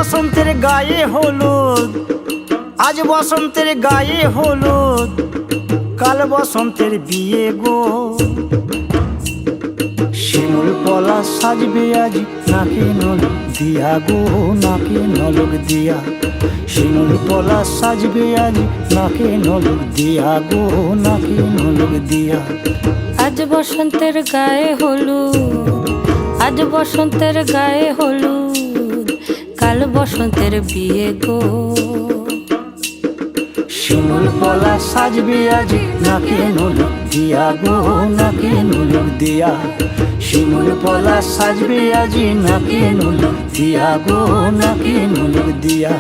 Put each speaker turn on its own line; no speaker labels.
বসন্তের গায়ে হলুদ, আজ বসন্তের গায়ে হলুদ, কাল বসন্তের বিয়ে গো। শিমুল পলা সাজবে আজ নাকে নলক দিয়া গো, নাকে নলক দিয়া। শিমুল পলা সাজবে আজ নাকে নলক দিয়া গো, নাকে নলক দিয়া।
আজ বসন্তের গায়ে হলুদ, আজ বসন্তের গায়ে হলুদ, কাল বসন্তের বিয়ে গো।
শিমুল পলা সাজবে আজ নাকে নলক দিয়া গো, নাকে নলক দিয়া। শিমুল পলা সাজবে আজ নাকে নলক দিয়া গো, নাকে নলক দিয়া।